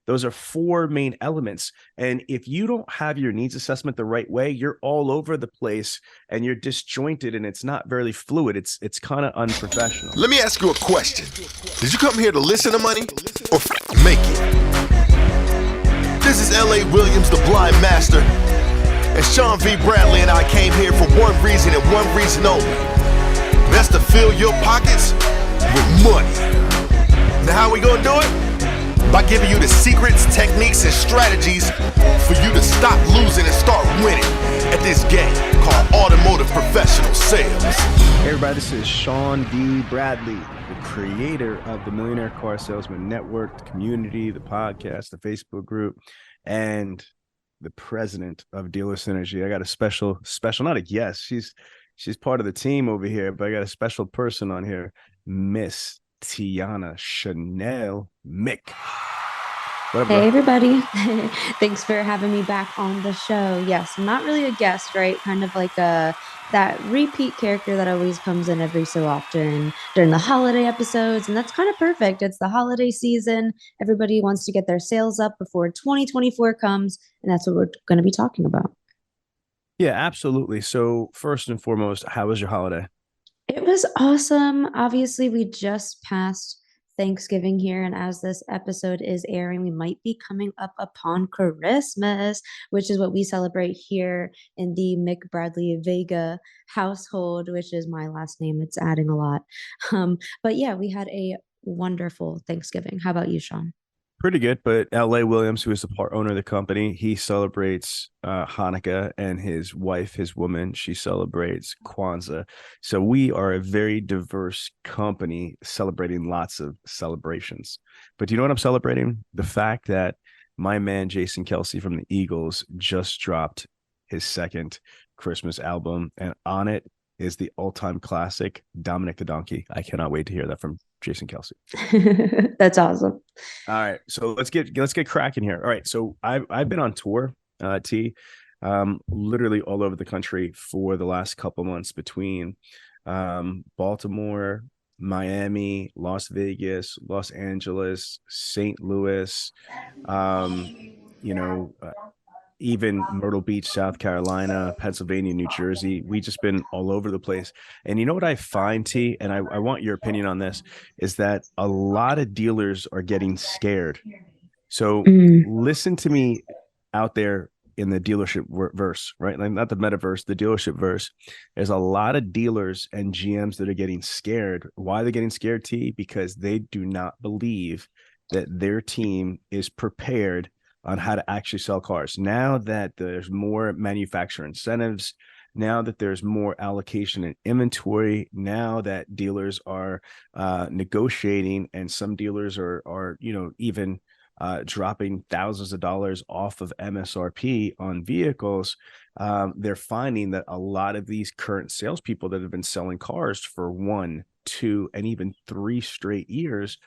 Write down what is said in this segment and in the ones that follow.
Those are four main elements. And if you don't have your needs assessment the right way, you're all over the place and you're disjointed and it's not very fluid. It's kind of unprofessional. Let me ask you a question. Did you come here to listen to money or make it? This is L.A. Williams, the blind master. And Sean V. Bradley and I came here for one reason and one reason only. That's to fill your pockets with money. Now how are we gonna do it? By giving you the secrets, techniques, and strategies for you to stop losing and start winning at this game called automotive professional sales. Hey everybody, this is Sean V. Bradley, the creator of the Millionaire Car Salesman Network, the community, the podcast, the Facebook group, and the president of Dealer Synergy. I got a special, not a guest. She's part of the team over here, but I got a special person on here, Miss Tianna Mick. Hey everybody. Thanks for having me back on the show. Yes, I'm not really a guest, right? Kind of like that repeat character that always comes in every so often during the holiday episodes, and that's kind of perfect. It's the holiday season. Everybody wants to get their sales up before 2024 comes, and that's what we're going to be talking about. Yeah, absolutely. So first and foremost, how was your holiday? It was awesome. Obviously, we just passed Thanksgiving here, and as this episode is airing, we might be coming up upon Christmas, which is what we celebrate here in the Mick Bradley Vega household, which is my last name. It's adding a lot. But yeah, we had a wonderful Thanksgiving. How about you, Sean? Pretty good, but L.A. Williams, who is the part owner of the company, he celebrates Hanukkah, and his wife, his woman, she celebrates Kwanzaa. So we are a very diverse company celebrating lots of celebrations. But do you know what I'm celebrating? The fact that my man, Jason Kelce from the Eagles, just dropped his second Christmas album, and on it is the all-time classic, Dominic the Donkey. I cannot wait to hear that from Jason Kelce. That's awesome. All right, so let's get cracking here. All right, so I've been on tour, literally all over the country for the last couple months between Baltimore, Miami, Las Vegas, Los Angeles, St. Louis, even Myrtle Beach, South Carolina, Pennsylvania, New Jersey. We just been all over the place. And you know what I find, T, and I want your opinion on this, is that a lot of dealers are getting scared. So listen to me out there in the dealership verse, right? Like not the metaverse, the dealership verse. There's a lot of dealers and GMs that are getting scared. Why are they getting scared, T? Because they do not believe that their team is prepared on how to actually sell cars. Now that there's more manufacturer incentives, now that there's more allocation and inventory, now that dealers are negotiating, and some dealers are even dropping thousands of dollars off of MSRP on vehicles, they're finding that a lot of these current salespeople that have been selling cars for 1, 2, and even 3 straight years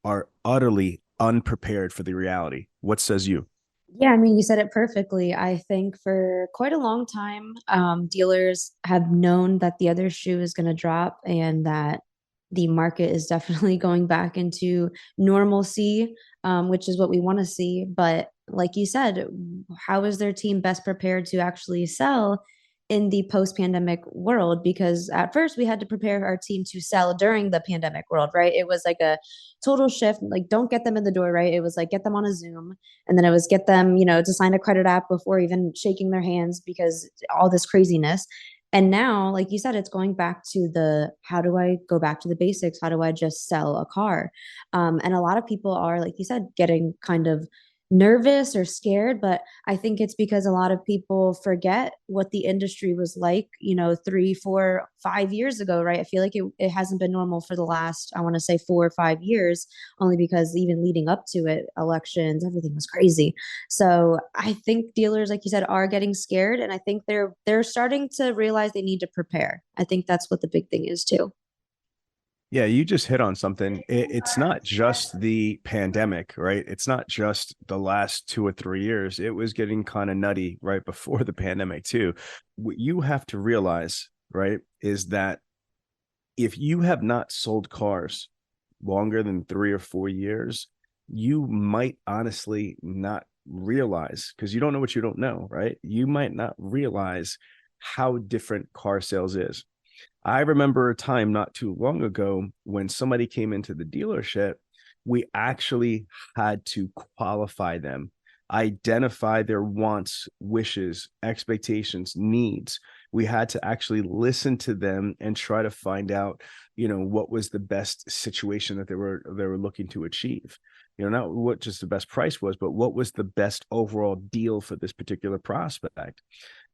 are utterly unprepared for the reality. What says you? Yeah, I mean, you said it perfectly. I think for quite a long time, dealers have known that the other shoe is going to drop and that the market is definitely going back into normalcy, which is what we want to see. But like you said, how is their team best prepared to actually sell in the post-pandemic world? Because at first we had to prepare our team to sell during the pandemic world, right? It was like a total shift. Like, don't get them in the door, right? It was like, get them on a Zoom, and then it was get them, to sign a credit app before even shaking their hands, because all this craziness. And now, like you said, it's going back to how do I go back to the basics? How do I just sell a car? And a lot of people are, like you said, getting kind of nervous or scared, but I think it's because a lot of people forget what the industry was like, 3, 4, 5 years ago, right? I feel like it hasn't been normal for the last, I want to say 4 or 5 years, only because even leading up to it, elections, everything was crazy. So I think dealers, like you said, are getting scared, and I think they're starting to realize they need to prepare. I think that's what the big thing is too. Yeah, you just hit on something. It's not just the pandemic, right? It's not just the last 2 or 3 years. It was getting kind of nutty right before the pandemic too. What you have to realize, right, is that if you have not sold cars longer than 3 or 4 years, you might honestly not realize, because you don't know what you don't know, right? You might not realize how different car sales is. I remember a time not too long ago when somebody came into the dealership, we actually had to qualify them, identify their wants, wishes, expectations, needs. We had to actually listen to them and try to find out, what was the best situation that they were looking to achieve. Not what just the best price was, but what was the best overall deal for this particular prospect.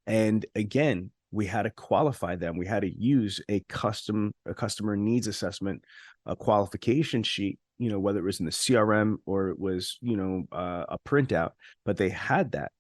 And again, we had to qualify them. We had to use a customer needs assessment, a qualification sheet, whether it was in the CRM or it was, a printout, but they had that.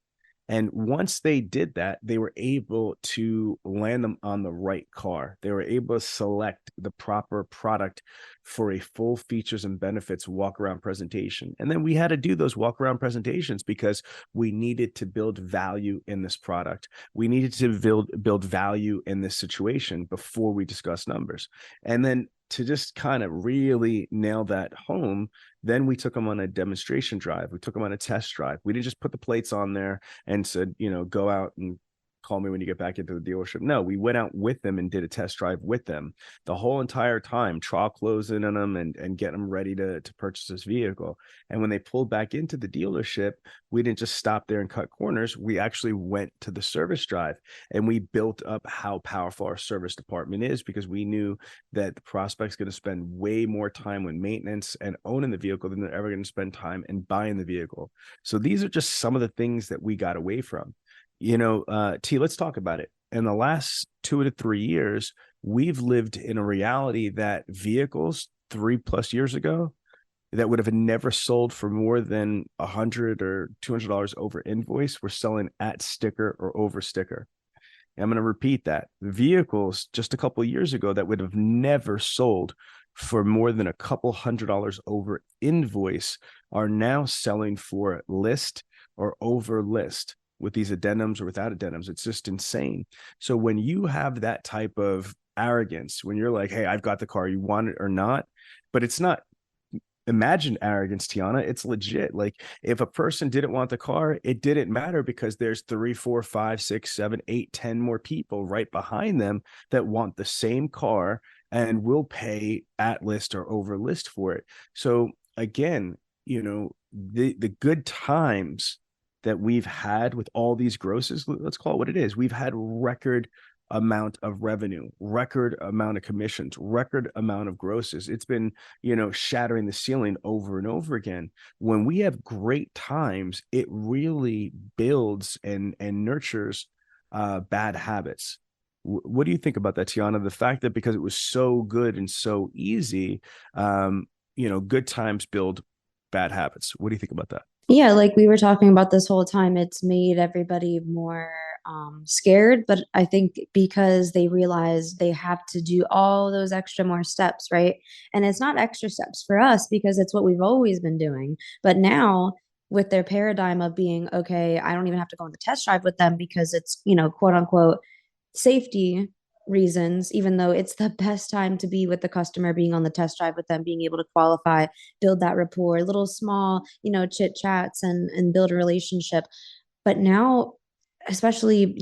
And once they did that, they were able to land them on the right car. They were able to select the proper product for a full features and benefits walk-around presentation. And then we had to do those walk-around presentations because we needed to build value in this product. We needed to build value in this situation before we discuss numbers. And then to just kind of really nail that home, then we took them on a demonstration drive. We took them on a test drive. We didn't just put the plates on there and said, go out and call me when you get back into the dealership. No, we went out with them and did a test drive with them the whole entire time, trial closing on them and getting them ready to purchase this vehicle. And when they pulled back into the dealership, we didn't just stop there and cut corners. We actually went to the service drive and we built up how powerful our service department is, because we knew that the prospect's going to spend way more time with maintenance and owning the vehicle than they're ever going to spend time in buying the vehicle. So these are just some of the things that we got away from. T, let's talk about it. In the last 2 to 3 years, we've lived in a reality that vehicles 3+ years ago that would have never sold for more than $100 or $200 over invoice were selling at sticker or over sticker. And I'm going to repeat that. Vehicles just a couple of years ago that would have never sold for more than a couple $100 over invoice are now selling for list or over list, with these addendums or without addendums. It's just insane. So when you have that type of arrogance, when you're like, hey, I've got the car, you want it or not, but it's not imagined arrogance, Tiana, it's legit. Like if a person didn't want the car, it didn't matter, because there's 3, 4, 5, 6, 7, 8, 10 more people right behind them that want the same car and will pay at list or over list for it. So again, the good times that we've had with all these grosses, let's call it what it is. We've had record amount of revenue, record amount of commissions, record amount of grosses. It's been, shattering the ceiling over and over again. When we have great times, it really builds and nurtures bad habits. What do you think about that, Tiana? The fact that because it was so good and so easy, good times build bad habits. What do you think about that? Yeah, like we were talking about this whole time, it's made everybody more scared, but I think because they realize they have to do all those extra more steps, right? And it's not extra steps for us because it's what we've always been doing. But now with their paradigm of being, okay, I don't even have to go on the test drive with them because it's, quote unquote, safety reasons, even though it's the best time to be with the customer, being on the test drive with them, being able to qualify, build that rapport, little small, chit chats and build a relationship. But now, especially,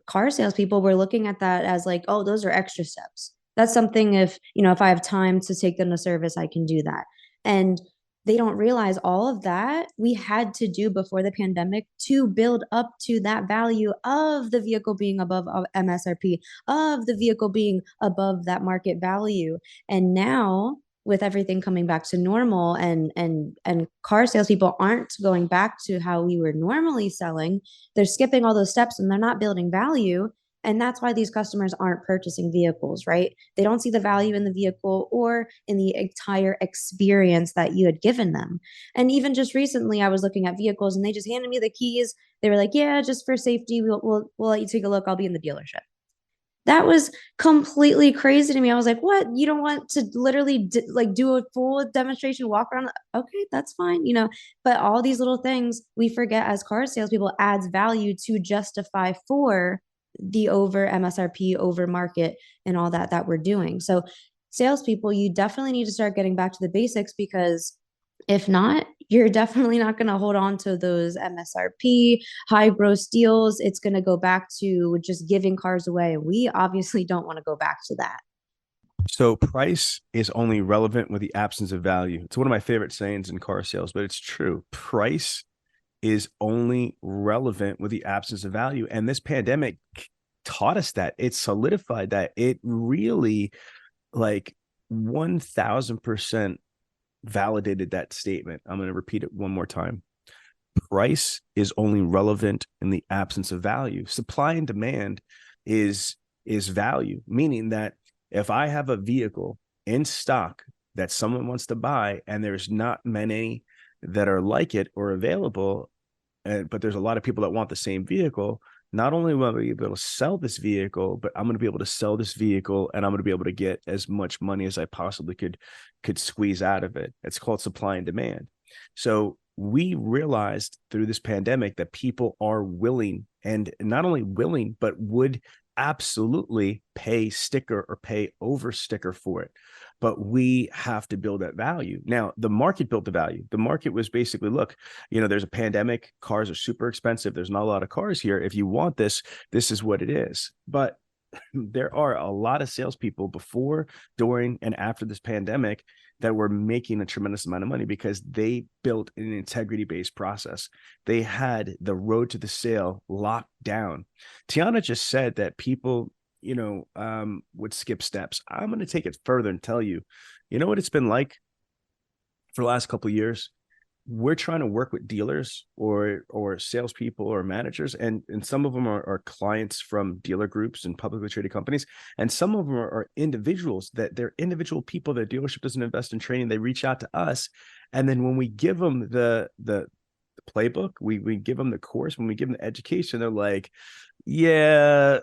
car salespeople, we're looking at that as like, oh, those are extra steps. That's something if I have time to take them to service, I can do that. And they don't realize all of that we had to do before the pandemic to build up to that value of the vehicle being above MSRP, of the vehicle being above that market value. And now with everything coming back to normal and car salespeople aren't going back to how we were normally selling, they're skipping all those steps and they're not building value. And that's why these customers aren't purchasing vehicles, right? They don't see the value in the vehicle or in the entire experience that you had given them. And even just recently, I was looking at vehicles and they just handed me the keys. They were like, yeah, just for safety, we'll let you take a look. I'll be in the dealership. That was completely crazy to me. I was like, what? You don't want to literally do a full demonstration walk around? Okay, that's fine. But all these little things we forget as car salespeople adds value to justify for the over MSRP, over market, and all that we're doing. So salespeople, you definitely need to start getting back to the basics, because if not, you're definitely not going to hold on to those MSRP, high gross deals. It's going to go back to just giving cars away. We obviously don't want to go back to that. So price is only relevant with the absence of value. It's one of my favorite sayings in car sales, but it's true. Price is only relevant with the absence of value. And this pandemic taught us that. It solidified that. It really, like, 1000% validated that statement. I'm going to repeat it one more time. Price is only relevant in the absence of value. Supply and demand is value, meaning that if I have a vehicle in stock that someone wants to buy and there's not many that are like it or available, but there's a lot of people that want the same vehicle, not only will I be able to sell this vehicle, but I'm going to be able to sell this vehicle and I'm going to be able to get as much money as I possibly could squeeze out of it. It's called supply and demand. So we realized through this pandemic that people are willing, and not only willing, but would absolutely pay sticker or pay over sticker for it. But we have to build that value. Now, the market built the value. The market was basically, look, there's a pandemic. Cars are super expensive. There's not a lot of cars here. If you want this, this is what it is. But there are a lot of salespeople before, during, and after this pandemic that were making a tremendous amount of money because they built an integrity-based process. They had the road to the sale locked down. Tiana just said that people, would skip steps. I'm going to take it further and tell you, what it's been like for the last couple of years. We're trying to work with dealers or salespeople or managers, and some of them are clients from dealer groups and publicly traded companies, and some of them are individuals that they're individual people. Their dealership doesn't invest in training. They reach out to us, and then when we give them the playbook, we give them the course, when we give them the education, they're like, yeah,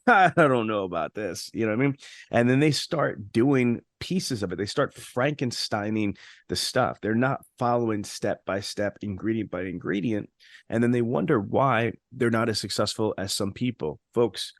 I don't know about this. You know what I mean? And then they start doing pieces of it. They start Frankensteining the stuff. They're not following step by step, ingredient by ingredient. And then they wonder why they're not as successful as some people. Folks,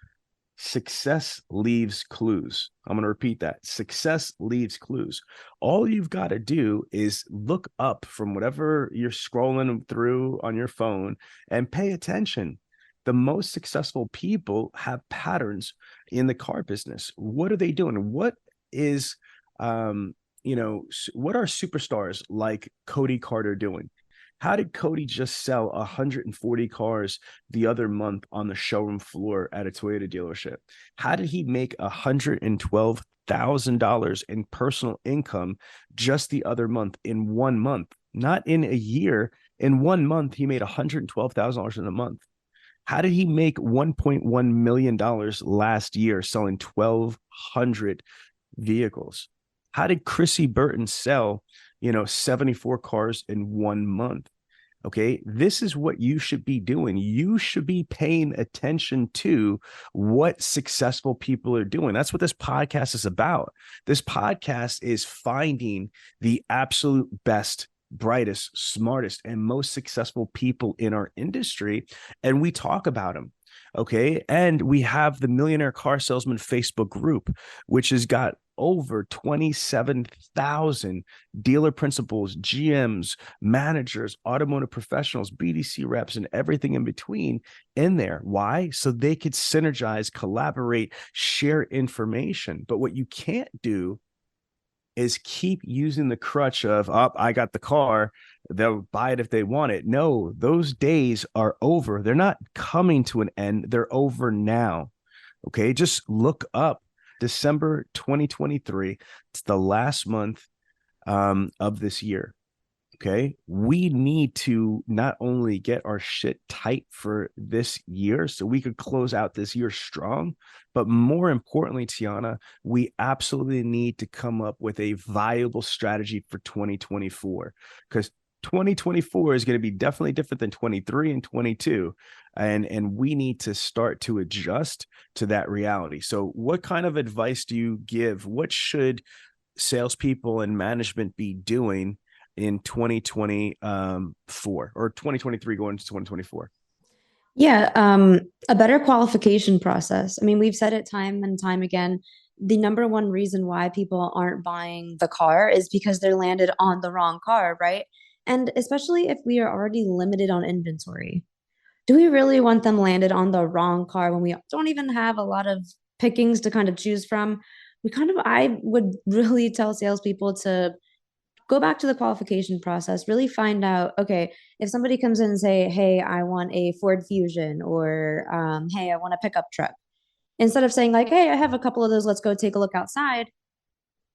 success leaves clues. I'm going to repeat that. Success leaves clues. All you've got to do is look up from whatever you're scrolling through on your phone and pay attention. The most successful people have patterns in the car business. What are they doing? What is, what are superstars like Cody Carter doing? How did Cody just sell 140 cars the other month on the showroom floor at a Toyota dealership? How did he make $112,000 in personal income just the other month, in 1 month? Not in a year. In 1 month, he made $112,000 in a month. How did he make $1.1 million last year selling 1,200 vehicles? How did Chrissy Burton sell, 74 cars in 1 month? Okay, this is what you should be doing. You should be paying attention to what successful people are doing. That's what this podcast is about. This podcast is finding the absolute best, brightest, smartest, and most successful people in our industry, and we talk about them. Okay, and we have the Millionaire Car Salesman Facebook group, which has got over 27,000 dealer principals, GMs, managers, automotive professionals, BDC reps, and everything in between in there. Why? So they could synergize, collaborate, share information. But what you can't do is keep using the crutch of, I got the car, they'll buy it if they want it. No, those days are over. They're not coming to an end. They're over now. Okay, just look up December 2023. It's the last month of this year. Okay, we need to not only get our shit tight for this year so we could close out this year strong, but more importantly, Tiana, we absolutely need to come up with a viable strategy for 2024, because 2024 is going to be definitely different than 23 and 22. And we need to start to adjust to that reality. So what kind of advice do you give? What should salespeople and management be doing in 2024 or 2023 going into 2024? Yeah, a better qualification process. I mean, we've said it time and time again. The number one reason why people aren't buying the car is because they're landed on the wrong car, right? And especially if we are already limited on inventory, do we really want them landed on the wrong car when we don't even have a lot of pickings to kind of choose from? I would really tell salespeople to go back to the qualification process, really find out, okay, if somebody comes in and say, hey, I want a Ford Fusion, or hey, I want a pickup truck. Instead of saying like, hey, I have a couple of those, let's go take a look outside.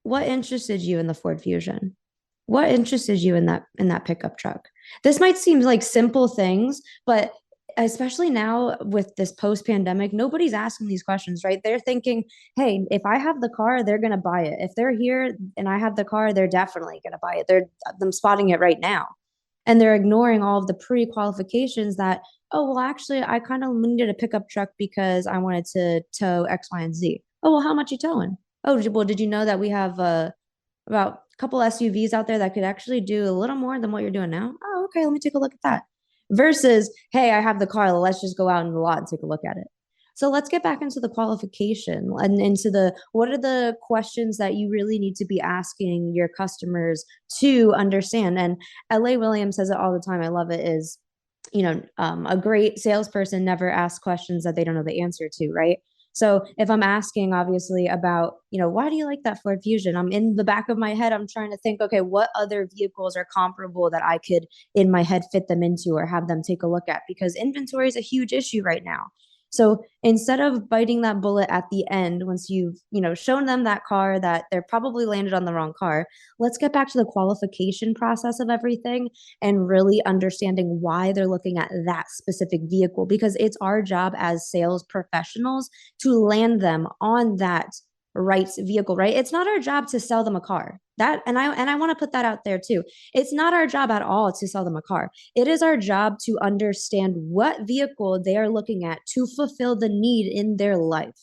What interested you in the Ford Fusion? What interested you in that pickup truck? This might seem like simple things, but especially now with this post-pandemic, nobody's asking these questions, right? They're thinking, hey, if I have the car, they're going to buy it. If they're here and I have the car, they're definitely going to buy it. I'm spotting it right now. And they're ignoring all of the pre-qualifications that, oh, well, actually, I kind of needed a pickup truck because I wanted to tow X, Y, and Z. Oh, well, how much you towing? Oh, well, did you know that we have about a couple SUVs out there that could actually do a little more than what you're doing now? Oh, okay, let me take a look at that. Versus, hey, I have the car, let's just go out in the lot and take a look at it. So let's get back into the qualification and into what are the questions that you really need to be asking your customers to understand. And LA Williams says it all the time. I love it is, a great salesperson never asks questions that they don't know the answer to, right? So if I'm asking obviously about, why do you like that Ford Fusion? I'm in the back of my head, I'm trying to think, okay, what other vehicles are comparable that I could in my head fit them into or have them take a look at, because inventory is a huge issue right now. So instead of biting that bullet at the end, once you've, shown them that car that they're probably landed on the wrong car, let's get back to the qualification process of everything and really understanding why they're looking at that specific vehicle, because it's our job as sales professionals to land them on that right vehicle, right? It's not our job to sell them a car. I want to put that out there too. It's not our job at all to sell them a car. It is our job to understand what vehicle they are looking at to fulfill the need in their life.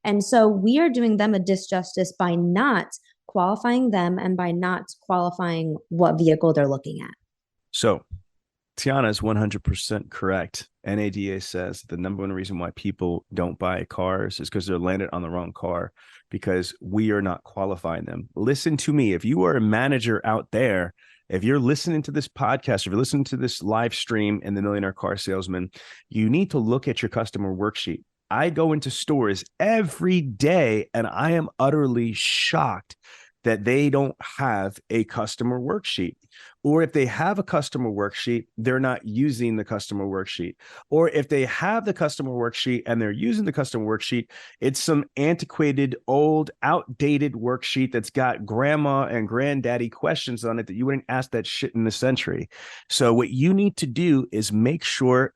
And so we are doing them a disjustice by not qualifying them and by not qualifying what vehicle they're looking at. So Tiana is 100% correct. NADA says the number one reason why people don't buy cars is because they're landed on the wrong car, because we are not qualifying them. Listen to me. If you are a manager out there, if you're listening to this podcast, if you're listening to this live stream in the Millionaire Car Salesman, you need to look at your customer worksheet. I go into stores every day and I am utterly shocked that they don't have a customer worksheet. Or if they have a customer worksheet, they're not using the customer worksheet. Or if they have the customer worksheet and they're using the customer worksheet, it's some antiquated, old, outdated worksheet that's got grandma and granddaddy questions on it that you wouldn't ask that shit in the century. So what you need to do is make sure,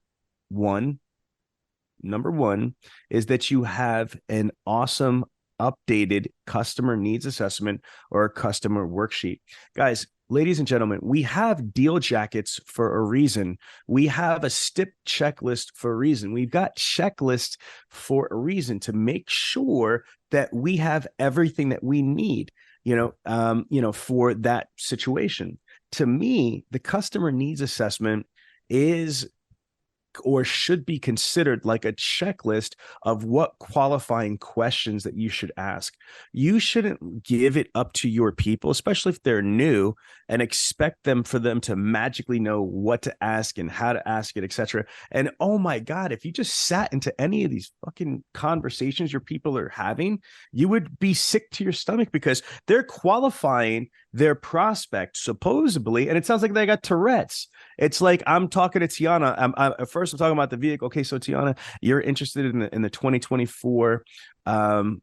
number one, is that you have an awesome updated customer needs assessment or a customer worksheet. Guys, ladies and gentlemen, we have deal jackets for a reason. We have a STIP checklist for a reason. We've got checklists for a reason, to make sure that we have everything that we need, for that situation. To me, the customer needs assessment is or should be considered like a checklist of what qualifying questions that you should ask. You shouldn't give it up to your people, especially if they're new, and expect them to magically know what to ask and how to ask it, etc. And oh my God, if you just sat into any of these fucking conversations your people are having, you would be sick to your stomach, because they're qualifying their prospect supposedly, and it sounds like they got Tourette's. It's like I'm talking to Tiana. First I'm talking about the vehicle. Okay, so Tiana, you're interested in the 2024 Kia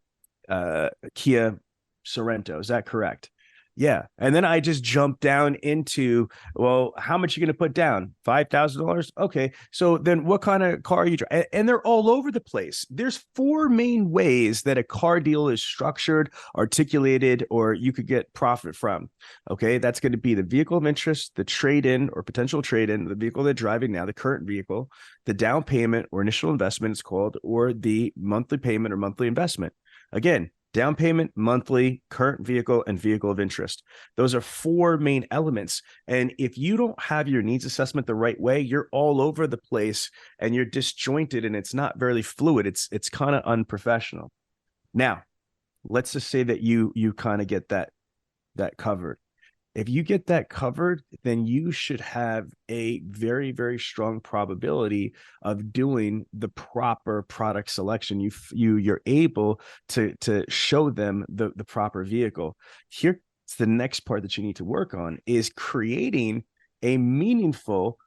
Sorento. Is that correct? Yeah. And then I just jump down into, well, how much are you going to put down? $5,000? Okay. So then what kind of car are you driving? And they're all over the place. There's four main ways that a car deal is structured, articulated, or you could get profit from. Okay. That's going to be the vehicle of interest, the trade-in or potential trade-in, the vehicle they're driving now, the current vehicle, the down payment or initial investment it's called, or the monthly payment or monthly investment. Again, down payment, monthly, current vehicle, and vehicle of interest. Those are four main elements. And if you don't have your needs assessment the right way, you're all over the place and you're disjointed and it's not very fluid. It's kind of unprofessional. Now, let's just say that you kind of get that covered. If you get that covered, then you should have a very, very strong probability of doing the proper product selection. You're able to show them the proper vehicle. Here's the next part that you need to work on is creating a meaningful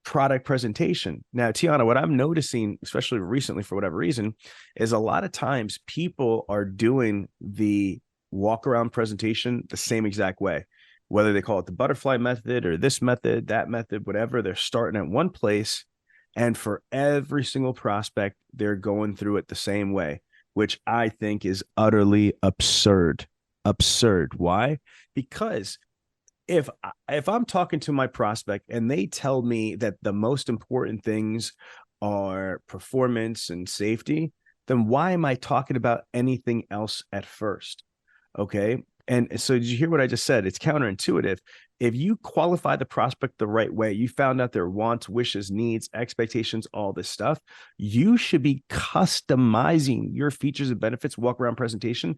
product presentation. Now, Tiana, what I'm noticing, especially recently for whatever reason, is a lot of times people are doing the walk around presentation the same exact way, whether they call it the butterfly method or this method, that method, whatever. They're starting at one place, and for every single prospect, they're going through it the same way, which I think is utterly absurd. Absurd. Why? Because if I'm talking to my prospect and they tell me that the most important things are performance and safety, then why am I talking about anything else at first? Okay. And so did you hear what I just said? It's counterintuitive. If you qualify the prospect the right way, you found out their wants, wishes, needs, expectations, all this stuff, you should be customizing your features and benefits walk around presentation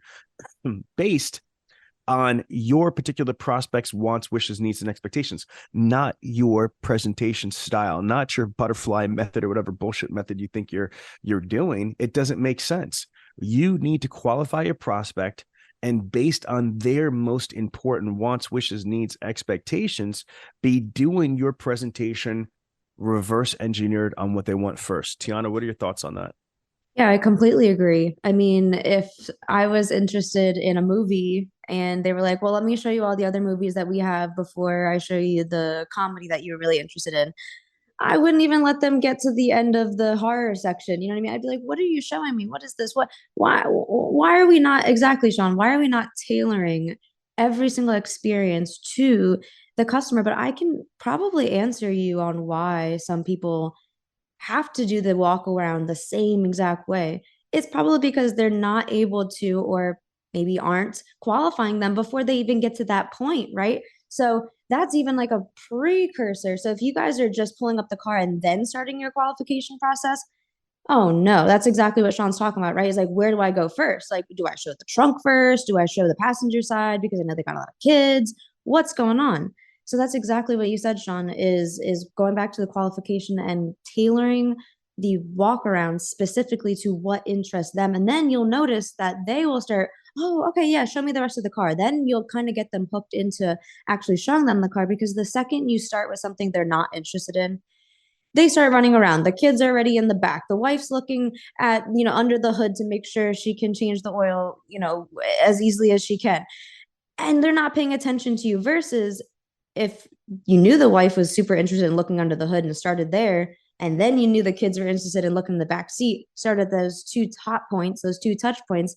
based on your particular prospect's wants, wishes, needs, and expectations, not your presentation style, not your butterfly method or whatever bullshit method you think you're doing. It doesn't make sense. You need to qualify your prospect, and based on their most important wants, wishes, needs, expectations, be doing your presentation reverse engineered on what they want first. Tiana, what are your thoughts on that? Yeah, I completely agree. I mean, if I was interested in a movie and they were like, well, let me show you all the other movies that we have before I show you the comedy that you're really interested in, I wouldn't even let them get to the end of the horror section. You know what I mean? I'd be like, what are you showing me? What is this? Why are we not exactly, Sean? Why are we not tailoring every single experience to the customer? But I can probably answer you on why some people have to do the walk around the same exact way. It's probably because they're not able to, or maybe aren't qualifying them before they even get to that point, right? So that's even like a precursor. So if you guys are just pulling up the car and then starting your qualification process, oh no, that's exactly what Sean's talking about, right? He's like, where do I go first? Like, do I show the trunk first? Do I show the passenger side because I know they got a lot of kids? What's going on? So that's exactly what you said, Sean, is going back to the qualification and tailoring the walk around specifically to what interests them. And then you'll notice that they will start, oh, okay, yeah, show me the rest of the car. Then you'll kind of get them hooked into actually showing them the car, because the second you start with something they're not interested in, they start running around. The kids are already in the back. The wife's looking at, under the hood to make sure she can change the oil, as easily as she can. And they're not paying attention to you, versus if you knew the wife was super interested in looking under the hood and started there, and then you knew the kids were interested in looking in the back seat, started those two top points, those two touch points,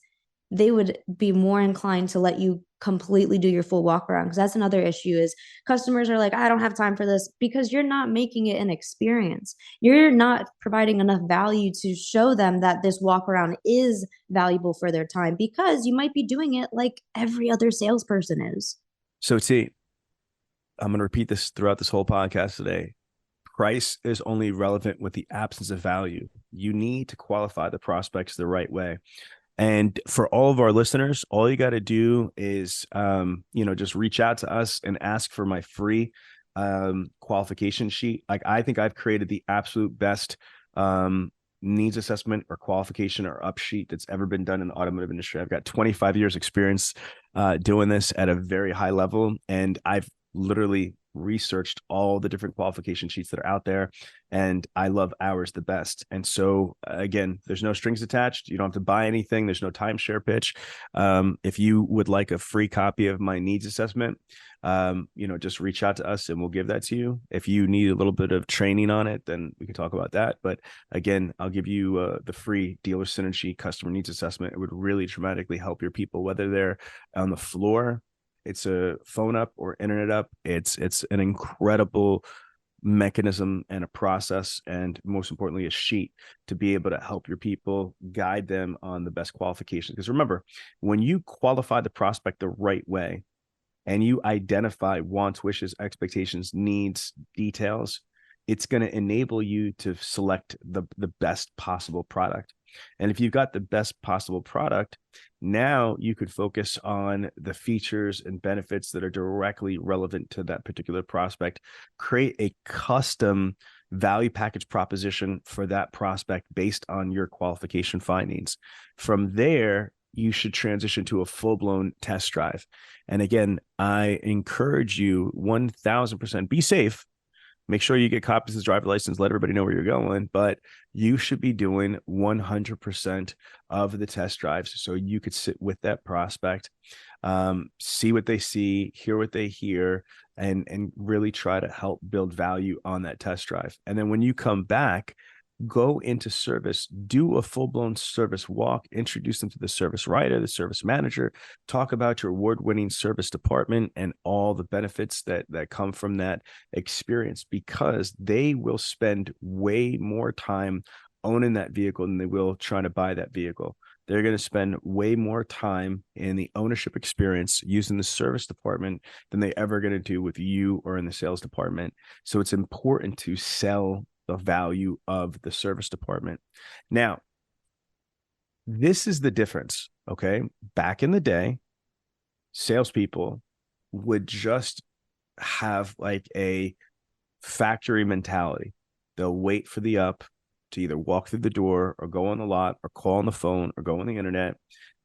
they would be more inclined to let you completely do your full walk around. Because that's another issue, is customers are like, I don't have time for this, because you're not making it an experience. You're not providing enough value to show them that this walk around is valuable for their time, because you might be doing it like every other salesperson is. So T, I'm going to repeat this throughout this whole podcast today. Price is only relevant with the absence of value. You need to qualify the prospects the right way. And for all of our listeners, all you got to do is, just reach out to us and ask for my free qualification sheet. Like, I think I've created the absolute best needs assessment or qualification or up sheet that's ever been done in the automotive industry. I've got 25 years experience doing this at a very high level. And I've literally researched all the different qualification sheets that are out there, and I love ours the best. And so again, there's no strings attached. You don't have to buy anything. There's no timeshare pitch. If you would like a free copy of my needs assessment, just reach out to us and we'll give that to you. If you need a little bit of training on it, then we can talk about that. But again, I'll give you the free dealer synergy customer needs assessment. It would really dramatically help your people, whether they're on the floor, it's a phone up, or internet up. It's an incredible mechanism and a process, and most importantly, a sheet to be able to help your people, guide them on the best qualifications. Because remember, when you qualify the prospect the right way and you identify wants, wishes, expectations, needs, details, it's going to enable you to select the best possible product. And if you've got the best possible product, Now you could focus on the features and benefits that are directly relevant to that particular prospect, create a custom value package proposition for that prospect based on your qualification findings. From there, you should transition to a full-blown test drive. And again, I encourage you 1000%, be safe. Make sure you get copies of the driver's license, let everybody know where you're going, but you should be doing 100% of the test drives so you could sit with that prospect, see what they see, hear what they hear, and really try to help build value on that test drive. And then when you come back, go into service, do a full-blown service walk, introduce them to the service writer, the service manager, talk about your award-winning service department and all the benefits that come from that experience, because they will spend way more time owning that vehicle than they will trying to buy that vehicle. They're going to spend way more time in the ownership experience using the service department than they ever going to do with you or in the sales department. So it's important to sell the value of the service department. Now, this is the difference, okay? Back in the day, salespeople would just have like a factory mentality. They'll wait for the up to either walk through the door or go on the lot or call on the phone or go on the internet.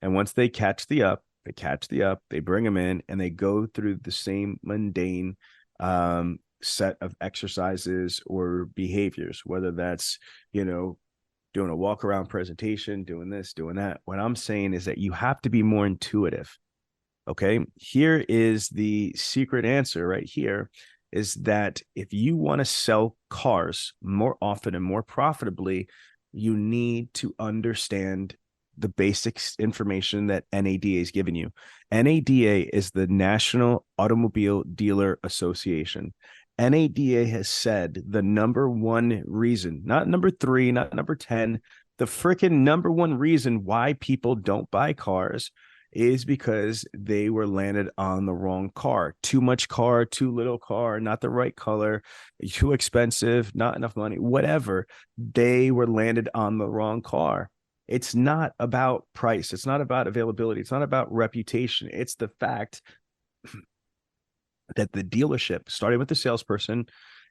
And once they catch the up, they bring them in and they go through the same mundane set of exercises or behaviors, whether that's, doing a walk around presentation, doing this, doing that. What I'm saying is that you have to be more intuitive. Okay. Here is the secret answer right here, is that if you want to sell cars more often and more profitably, you need to understand the basic information that NADA is giving you. NADA is the National Automobile Dealer Association. NADA has said the number one reason, not number 3, not number 10, the freaking number one reason why people don't buy cars is because they were landed on the wrong car. Too much car, too little car, not the right color, too expensive, not enough money, whatever. They were landed on the wrong car. It's not about price. It's not about availability. It's not about reputation. It's the fact that the dealership, starting with the salesperson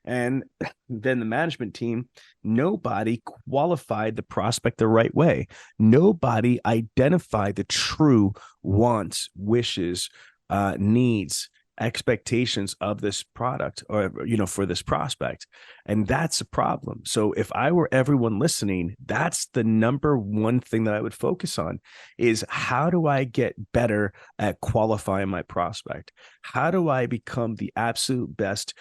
and then the management team, nobody qualified the prospect the right way. Nobody identified the true wants, wishes, needs, expectations of this product or, for this prospect. And that's a problem. So if I were everyone listening, that's the number one thing that I would focus on is how do I get better at qualifying my prospect? How do I become the absolute best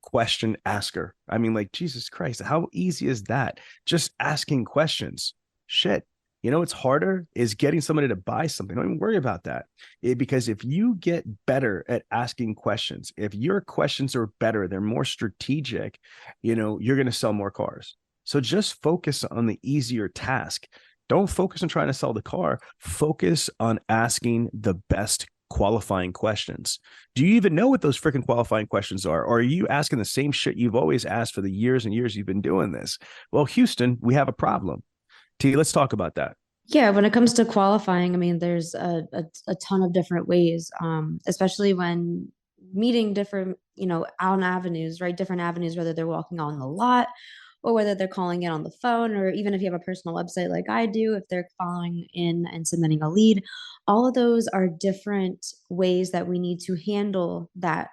question asker? I mean, like, Jesus Christ, how easy is that? Just asking questions. Shit. What's harder is getting somebody to buy something. Don't even worry about that. Because if you get better at asking questions, if your questions are better, they're more strategic, you're going to sell more cars. So just focus on the easier task. Don't focus on trying to sell the car. Focus on asking the best qualifying questions. Do you even know what those freaking qualifying questions are? Or are you asking the same shit you've always asked for the years and years you've been doing this? Well, Houston, we have a problem. T, let's talk about that. Yeah, when it comes to qualifying, I mean, there's a ton of different ways, especially when meeting different, out avenues, right? Different avenues, whether they're walking on the lot or whether they're calling in on the phone, or even if you have a personal website like I do, if they're following in and submitting a lead, all of those are different ways that we need to handle that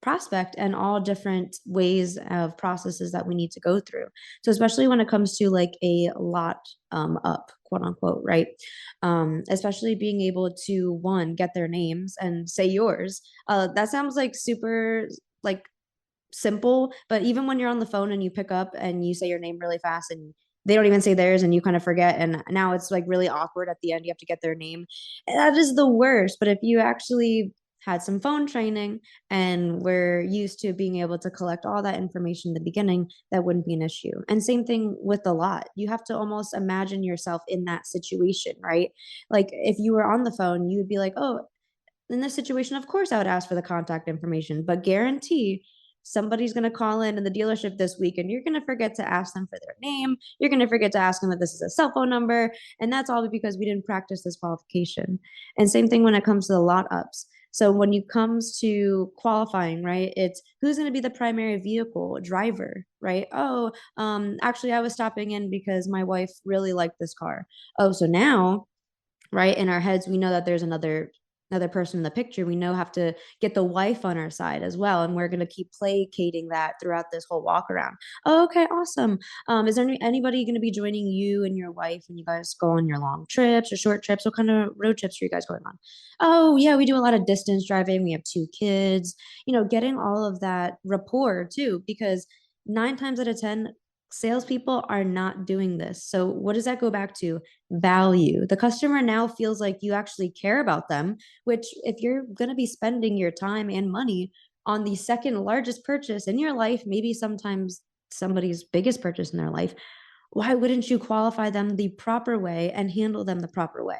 prospect and all different ways of processes that we need to go through. So especially when it comes to like a lot up, quote unquote, right? Especially being able to, one, get their names and say yours. That sounds like super like simple, but even when you're on the phone and you pick up and you say your name really fast and they don't even say theirs and you kind of forget, and now it's like really awkward at the end, you have to get their name. And that is the worst. But if you actually had some phone training and we're used to being able to collect all that information in the beginning, that wouldn't be an issue. And same thing with the lot. You have to almost imagine yourself in that situation, right? Like if you were on the phone, you would be like, oh, in this situation, of course I would ask for the contact information, but guarantee somebody's going to call in the dealership this week and you're going to forget to ask them for their name. You're going to forget to ask them that this is a cell phone number. And that's all because we didn't practice this qualification. And same thing when it comes to the lot ups. So when it comes to qualifying, right, it's who's going to be the primary vehicle driver, right? Oh, actually, I was stopping in because my wife really liked this car. Oh, so now, right, in our heads, we know that there's another person in the picture. We know have to get the wife on our side as well, and we're going to keep placating that throughout this whole walk around. Oh, okay, awesome. Is there anybody going to be joining you and your wife when you guys go on your long trips or short trips? What kind of road trips are you guys going on? Oh yeah, we do a lot of distance driving. We have 2 kids. Getting all of that rapport too, because 9 times out of 10 salespeople are not doing this. So what does that go back to? Value. The customer now feels like you actually care about them, which if you're going to be spending your time and money on the second largest purchase in your life, maybe sometimes somebody's biggest purchase in their life, why wouldn't you qualify them the proper way and handle them the proper way?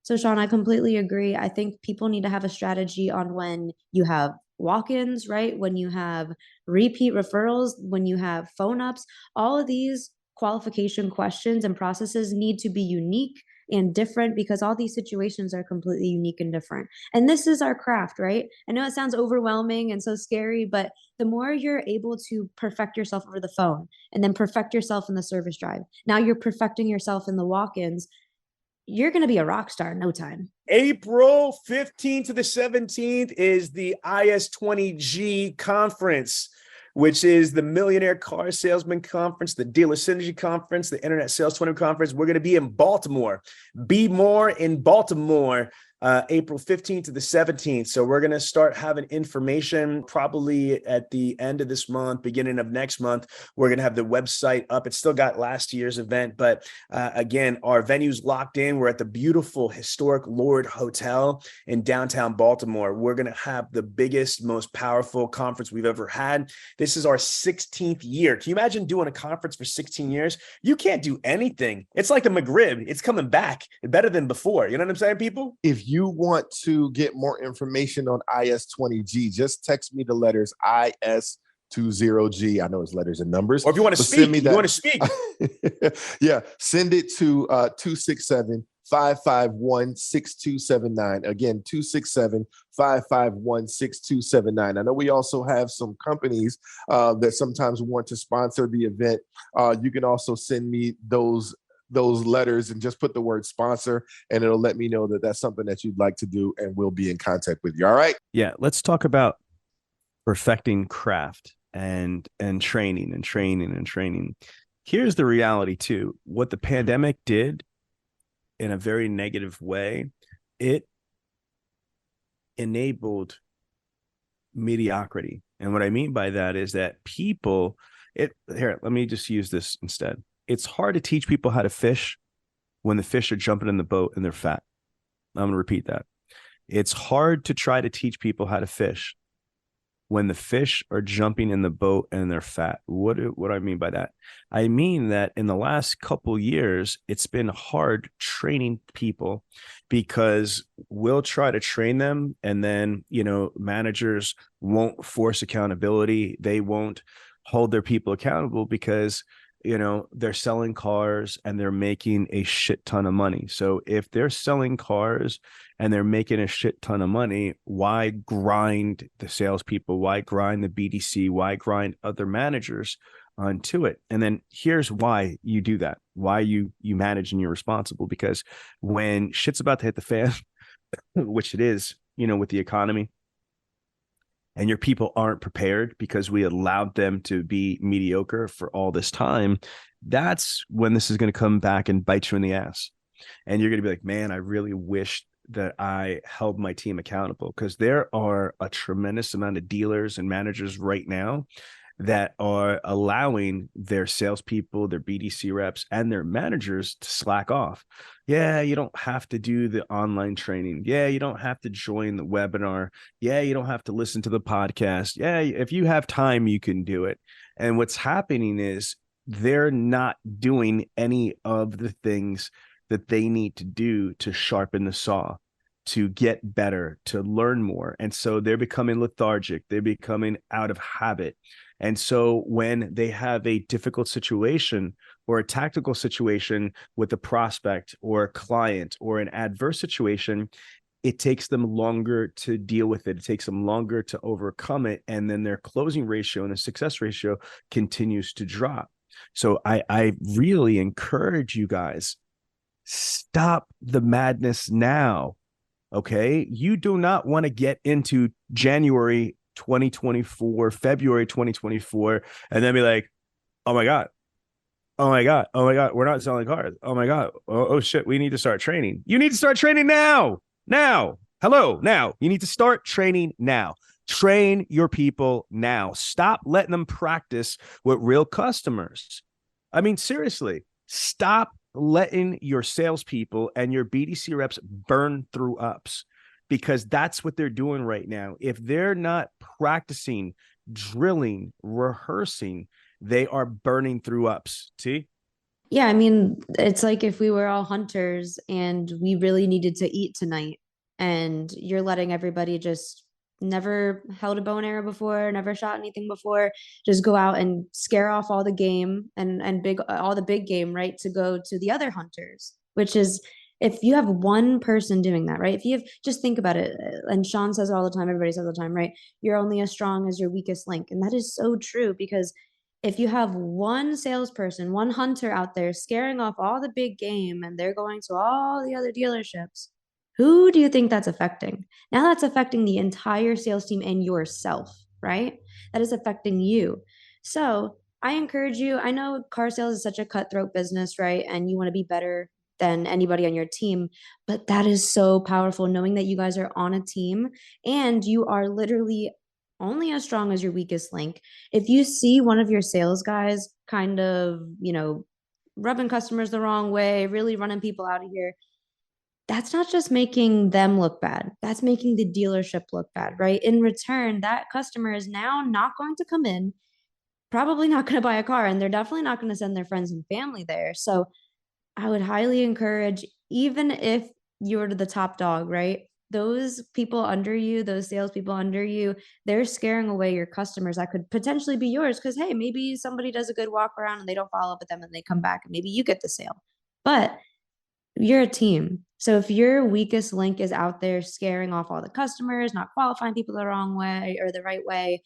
So, Sean, I completely agree. I think people need to have a strategy on when you have walk-ins, right? When you have repeat referrals, when you have phone ups, all of these qualification questions and processes need to be unique and different because all these situations are completely unique and different. And this is our craft, right? I know it sounds overwhelming and so scary, but the more you're able to perfect yourself over the phone and then perfect yourself in the service drive, now you're perfecting yourself in the walk-ins, you're going to be a rock star in no time. April 15th to the 17th is the IS20G Conference, which is the Millionaire Car Salesman Conference, the Dealer Synergy Conference, the Internet Sales 20 Conference. We're going to be in Baltimore. Be more in Baltimore, April 15th to the 17th. So we're going to start having information probably at the end of this month, beginning of next month. We're going to have the website up. It's still got last year's event, but again, our venue's locked in. We're at the beautiful historic Lord Hotel in downtown Baltimore. We're going to have the biggest, most powerful conference we've ever had. This is our 16th year. Can you imagine doing a conference for 16 years? You can't do anything. It's like the McRib. It's coming back better than before. You know what I'm saying, people? If you want to get more information on IS20G, just text me the letters IS20G. I know it's letters and numbers. Or if you want to speak, send me that. You want to speak. Yeah, send it to 267-551-6279. Again, 267-551-6279. I know we also have some companies that sometimes want to sponsor the event. You can also send me those letters and just put the word sponsor, and it'll let me know that that's something that you'd like to do, and we'll be in contact with you. All right. Yeah. Let's talk about perfecting craft and training. Here's the reality too. What the pandemic did in a very negative way, it enabled mediocrity. And what I mean by that is that people, let me just use this instead. It's hard to teach people how to fish when the fish are jumping in the boat and they're fat. I'm going to repeat that. It's hard to try to teach people how to fish when the fish are jumping in the boat and they're fat. What do I mean by that? I mean that in the last couple years, it's been hard training people because we'll try to train them and then, managers won't force accountability. They won't hold their people accountable because they're selling cars and they're making a shit ton of money. So if they're selling cars and they're making a shit ton of money, why grind the salespeople? Why grind the BDC? Why grind other managers onto it? And then here's why you do that, why you manage and you're responsible. Because when shit's about to hit the fan, which it is, with the economy, and your people aren't prepared because we allowed them to be mediocre for all this time, that's when this is going to come back and bite you in the ass. And you're going to be like, man, I really wish that I held my team accountable, because there are a tremendous amount of dealers and managers right now that are allowing their salespeople, their BDC reps, and their managers to slack off. Yeah, you don't have to do the online training. Yeah, you don't have to join the webinar. Yeah, you don't have to listen to the podcast. Yeah, if you have time, you can do it. And what's happening is they're not doing any of the things that they need to do to sharpen the saw, to get better, to learn more. And so they're becoming lethargic. They're becoming out of habit. And so when they have a difficult situation or a tactical situation with a prospect or a client or an adverse situation, it takes them longer to deal with it. It takes them longer to overcome it. And then their closing ratio and the success ratio continues to drop. So I really encourage you guys, stop the madness now. Okay. You do not want to get into January 2024, February 2024, and then be like, oh my God, oh my God, oh my God, we're not selling cars. Oh my God. Oh shit. We need to start training. You need to start training now. Now. Hello. Now. You need to start training now. Train your people now. Stop letting them practice with real customers. I mean, seriously, stop letting your salespeople and your BDC reps burn through ups, because that's what they're doing right now. If they're not practicing, drilling, rehearsing, they are burning through ups. See? Yeah, I mean, it's like if we were all hunters and we really needed to eat tonight, and you're letting everybody just never held a bow and arrow before, never shot anything before, just go out and scare off all the game and big all the big game, right? To go to the other hunters, which is, if you have one person doing that, right? If you have, just think about it, and Sean says it all the time, everybody says all the time, right? You're only as strong as your weakest link. And that is so true, because if you have one salesperson, one hunter out there scaring off all the big game and they're going to all the other dealerships, who do you think that's affecting? Now that's affecting the entire sales team and yourself, right? That is affecting you. So I encourage you. I know car sales is such a cutthroat business, right? And you want to be better than anybody on your team, but that is so powerful, knowing that you guys are on a team and you are literally only as strong as your weakest link. If you see one of your sales guys kind of, rubbing customers the wrong way, really running people out of here, that's not just making them look bad. That's making the dealership look bad, right? In return, that customer is now not going to come in, probably not going to buy a car, and they're definitely not going to send their friends and family there. So I would highly encourage, even if you're the top dog, right? Those people under you, those salespeople under you, they're scaring away your customers that could potentially be yours. Because, hey, maybe somebody does a good walk around and they don't follow up with them and they come back and maybe you get the sale. But you're a team. So if your weakest link is out there scaring off all the customers, not qualifying people the wrong way or the right way,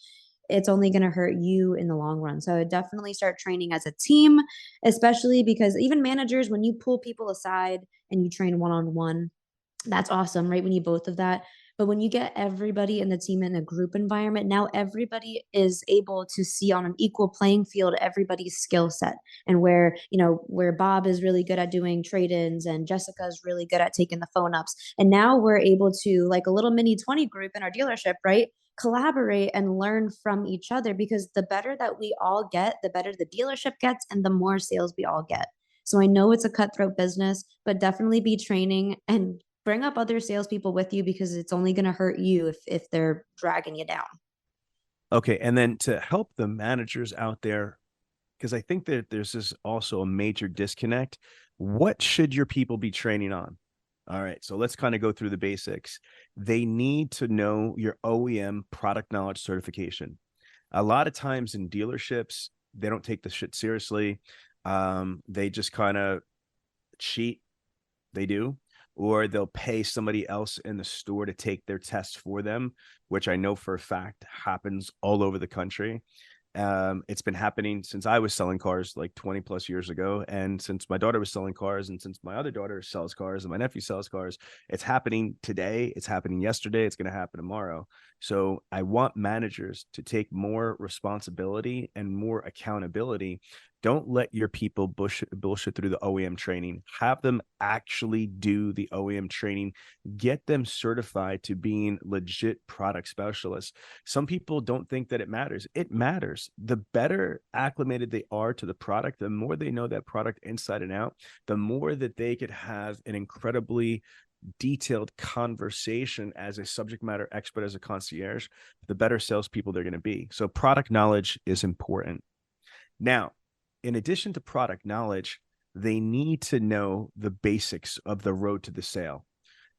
it's only going to hurt you in the long run. So I would definitely start training as a team, especially because even managers, when you pull people aside and you train one-on-one, that's awesome, right? We need both of that. But when you get everybody in the team in a group environment, now everybody is able to see on an equal playing field everybody's skill set, and where Bob is really good at doing trade-ins and Jessica is really good at taking the phone ups. And now we're able to, like a little mini 20 group in our dealership, right? Collaborate and learn from each other, because the better that we all get, the better the dealership gets and the more sales we all get. So I know it's a cutthroat business, but definitely be training and bring up other salespeople with you, because it's only going to hurt you if they're dragging you down. Okay. And then to help the managers out there, because I think that there's this also a major disconnect. What should your people be training on? All right. So let's kind of go through the basics. They need to know your OEM product knowledge certification. A lot of times in dealerships, they don't take the shit seriously. They just kind of cheat. They do. Or they'll pay somebody else in the store to take their test for them, which I know for a fact happens all over the country. It's been happening since I was selling cars like 20 plus years ago. And since my daughter was selling cars, and since my other daughter sells cars and my nephew sells cars, it's happening today. It's happening yesterday. It's going to happen tomorrow. So I want managers to take more responsibility and more accountability. Don't let your people bullshit through the OEM training. Have them actually do the OEM training. Get them certified to being legit product specialists. Some people don't think that it matters. It matters. The better acclimated they are to the product, the more they know that product inside and out, the more that they could have an incredibly detailed conversation as a subject matter expert, as a concierge, the better salespeople they're going to be. So product knowledge is important. Now, in addition to product knowledge, they need to know the basics of the road to the sale.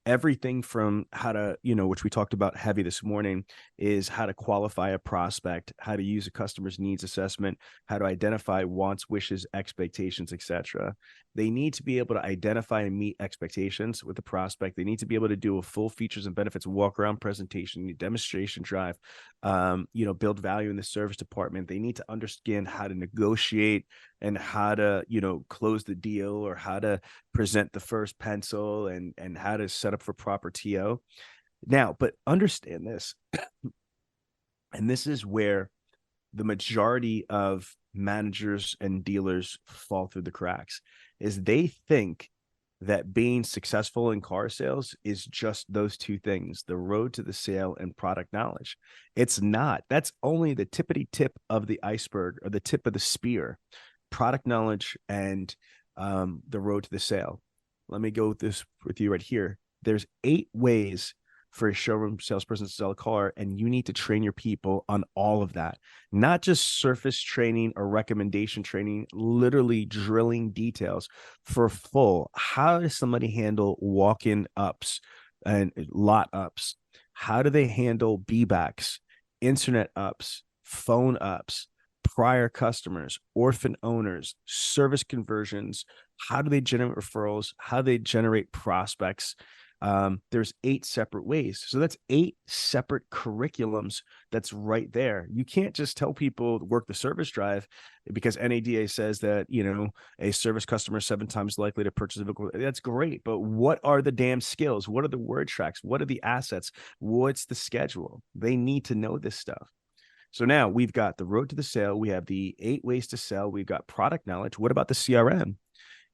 everything from how to, which we talked about heavy this morning, is how to qualify a prospect, how to use a customer's needs assessment, how to identify wants, wishes, expectations, etc. They need to be able to identify and meet expectations with the prospect. They need to be able to do a full features and benefits walk around presentation, demonstration drive, build value in the service department. They need to understand how to negotiate and how to, close the deal, or how to present the first pencil, and how to set up for proper TO. Now, but understand this, and this is where the majority of managers and dealers fall through the cracks, is they think that being successful in car sales is just those two things, the road to the sale and product knowledge. It's not. That's only the tippity tip of the iceberg, or the tip of the spear. Product knowledge and the road to the sale. Let me go with this with you right here. There's 8 ways for a showroom salesperson to sell a car, and you need to train your people on all of that. Not just surface training or recommendation training, literally drilling details for full. How does somebody handle walk-in ups and lot ups? How do they handle B-backs, internet ups, phone ups, prior customers, orphan owners, service conversions? How do they generate referrals? How do they generate prospects? There's 8 separate ways. So that's 8 separate curriculums that's right there. You can't just tell people to work the service drive because NADA says that, a service customer is 7 times likely to purchase a vehicle. That's great. But what are the damn skills? What are the word tracks? What are the assets? What's the schedule? They need to know this stuff. So now we've got the road to the sale. We have the 8 ways to sell. We've got product knowledge. What about the CRM?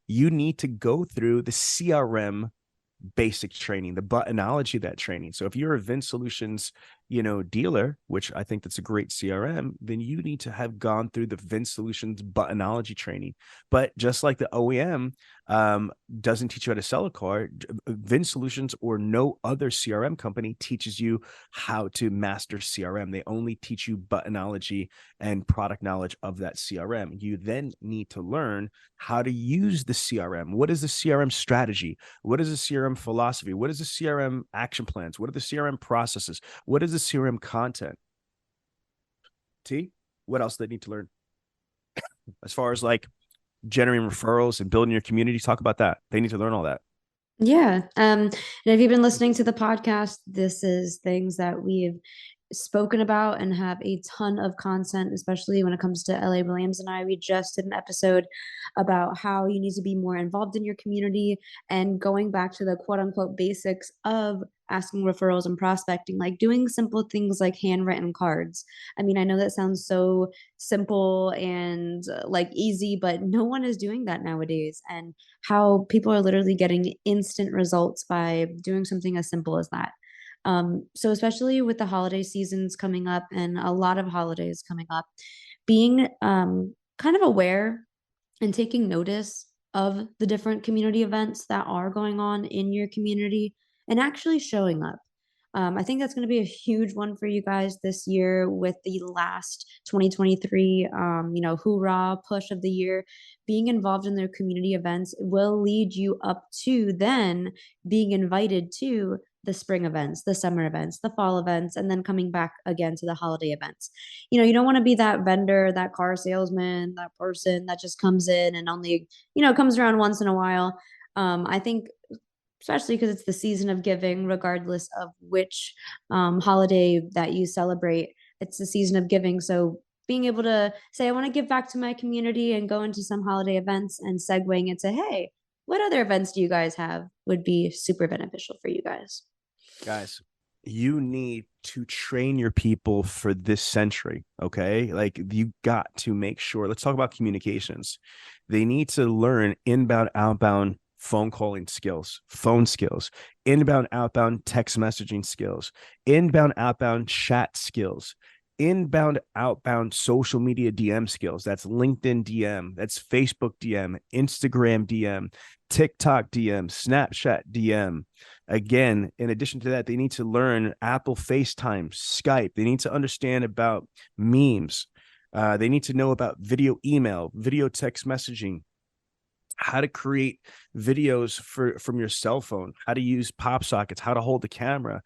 You need to go through the CRM basic training, the buttonology of that training. So if you're a Vin Solutions, dealer, which I think that's a great CRM, then you need to have gone through the Vin Solutions buttonology training. But just like the OEM doesn't teach you how to sell a car, Vin Solutions or no other CRM company teaches you how to master CRM. They only teach you buttonology and product knowledge of that CRM. You then need to learn how to use the CRM. What is the CRM strategy? What is the CRM philosophy? What is the CRM action plans? What are the CRM processes? What is the CRM content? T, what else do they need to learn? As far as like generating referrals and building your community, talk about that. They need to learn all that. Yeah. And if you've been listening to the podcast, this is things that we've spoken about and have a ton of content, especially when it comes to LA Williams and I. We just did an episode about how you need to be more involved in your community and going back to the quote unquote basics of asking referrals and prospecting, like doing simple things like handwritten cards. I mean, I know that sounds so simple and like easy, but no one is doing that nowadays. And how people are literally getting instant results by doing something as simple as that. So especially with the holiday seasons coming up and a lot of holidays coming up, being kind of aware and taking notice of the different community events that are going on in your community and actually showing up. I think that's going to be a huge one for you guys this year with the last 2023, hoorah push of the year. Being involved in their community events will lead you up to then being invited to the spring events, the summer events, the fall events, and then coming back again to the holiday events. You don't want to be that vendor, that car salesman, that person that just comes in and only, comes around once in a while. I think especially because it's the season of giving, regardless of which holiday that you celebrate, it's the season of giving. So being able to say, I want to give back to my community and go into some holiday events and segueing into, hey, what other events do you guys have would be super beneficial for you guys. Guys, you need to train your people for this century. Okay. Like you got to make sure, let's talk about communications. They need to learn inbound, outbound phone calling skills, phone skills, inbound, outbound text messaging skills, inbound, outbound chat skills, inbound, outbound social media DM skills. That's LinkedIn DM, that's Facebook DM, Instagram DM, TikTok DM, Snapchat DM. Again, in addition to that, they need to learn Apple FaceTime, Skype. They need to understand about memes. They need to know about video email, video text messaging. how to create videos from your cell phone, how to use pop sockets, how to hold the camera.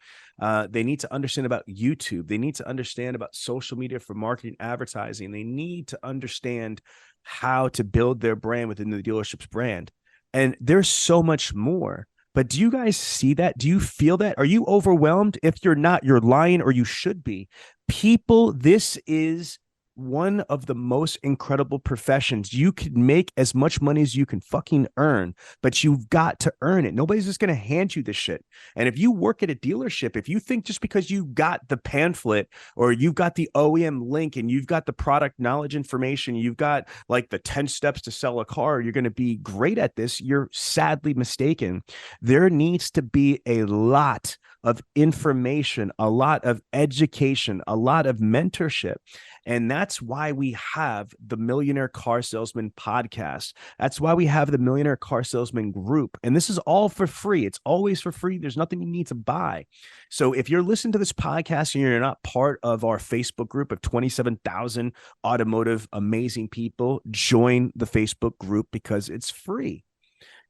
They need to understand about YouTube. They need to understand about social media for marketing, advertising. They need to understand how to build their brand within the dealership's brand. And there's so much more. But do you guys see that? Do you feel that? Are you overwhelmed? If you're not, you're lying, or you should be. People, this is one of the most incredible professions. You can make as much money as you can fucking earn, but you've got to earn it. Nobody's just going to hand you this shit. And if you work at a dealership, if you think just because you got the pamphlet or you've got the OEM link and you've got the product knowledge information, you've got like the 10 steps to sell a car, you're going to be great at this, you're sadly mistaken. There needs to be a lot of information, a lot of education, a lot of mentorship. And that's why we have the Millionaire Car Salesman Podcast. That's why we have the Millionaire Car Salesman Group. And this is all for free. It's always for free. There's nothing you need to buy. So if you're listening to this podcast and you're not part of our Facebook group of 27,000 automotive amazing people, join the Facebook group because it's free.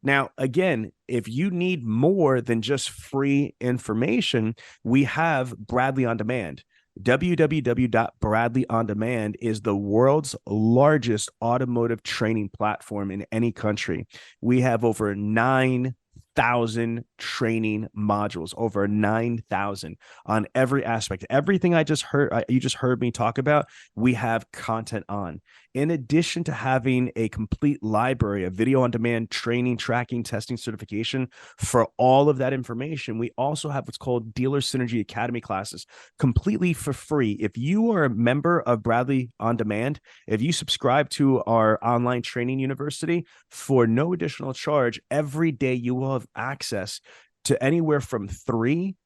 Now, again, if you need more than just free information, we have Bradley On Demand. www.bradleyondemand is the world's largest automotive training platform in any country. We have over 9,000 training modules, over 9,000 on every aspect. Everything you just heard me talk about, we have content on. In addition to having a complete library of video on demand training, tracking, testing, certification for all of that information, we also have what's called Dealer Synergy Academy classes completely for free. If you are a member of Bradley On Demand, if you subscribe to our online training university for no additional charge, every day you will have access to anywhere from 3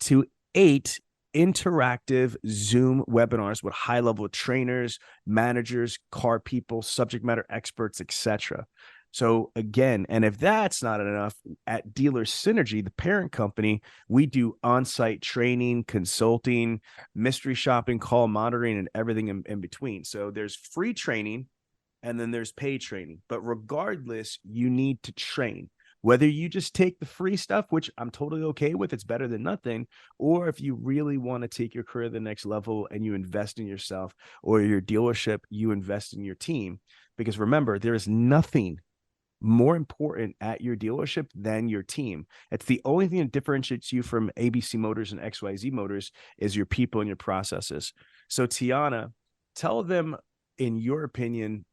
to 8 interactive Zoom webinars with high-level trainers, managers, car people, subject matter experts, etc. So again, and if that's not enough, at Dealer Synergy, the parent company, we do on-site training, consulting, mystery shopping, call monitoring, and everything in between. So there's free training and then there's paid training. But regardless, you need to train. Whether you just take the free stuff, which I'm totally okay with, it's better than nothing, or if you really want to take your career to the next level and you invest in yourself or your dealership, you invest in your team. Because remember, there is nothing more important at your dealership than your team. It's the only thing that differentiates you from ABC Motors and XYZ Motors is your people and your processes. So Tiana, tell them, in your opinion,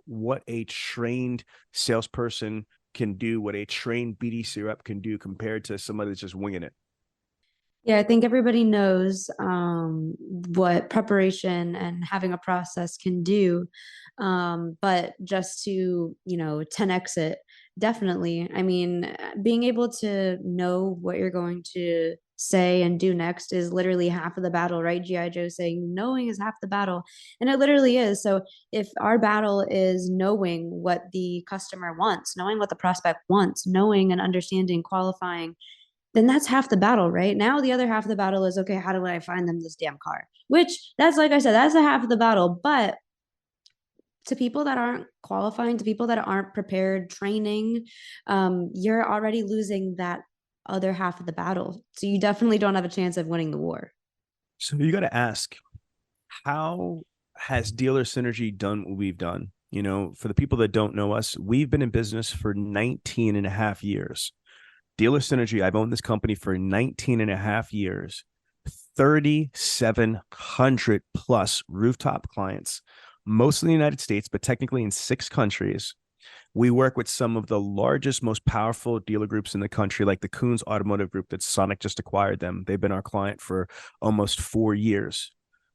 what a trained salesperson can do, what a trained BDC rep can do compared to somebody that's just winging it. Yeah, I think everybody knows what preparation and having a process can do. But just to, 10x it, definitely. I mean, being able to know what you're going to say and do next is literally half of the battle, right? G.I. Joe saying knowing is half the battle. And it literally is. So if our battle is knowing what the customer wants, knowing what the prospect wants, knowing and understanding, qualifying, then that's half the battle, right? Now the other half of the battle is, okay, how do I find them this damn car? Which, that's, like I said, that's a half of the battle. But to people that aren't qualifying, to people that aren't prepared, training, you're already losing that other half of the battle. So you definitely don't have a chance of winning the war. So you got to ask, how has Dealer Synergy done what we've done? For the people that don't know us, we've been in business for 19 and a half years. Dealer Synergy, I've owned this company for 19 and a half years, 3,700 plus rooftop clients, mostly in the United States, but technically in 6 countries. We work with some of the largest, most powerful dealer groups in the country, like the Coons Automotive Group that Sonic just acquired them. They've been our client for almost 4 years.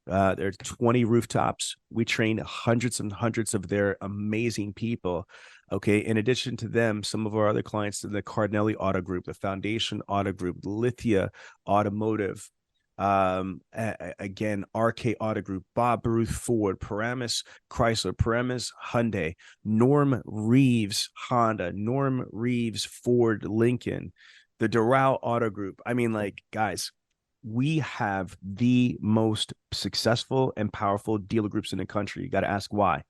There are 20 rooftops. We train hundreds and hundreds of their amazing people. Okay. In addition to them, some of our other clients in the Cardinelli Auto Group, the Foundation Auto Group, Lithia Automotive, again, RK Auto Group, Bob Ruth Ford, Paramus Chrysler, Paramus Hyundai, Norm Reeves Honda, Norm Reeves Ford Lincoln, the Doral Auto Group. I mean, like, guys, we have the most successful and powerful dealer groups in the country. You got to ask why.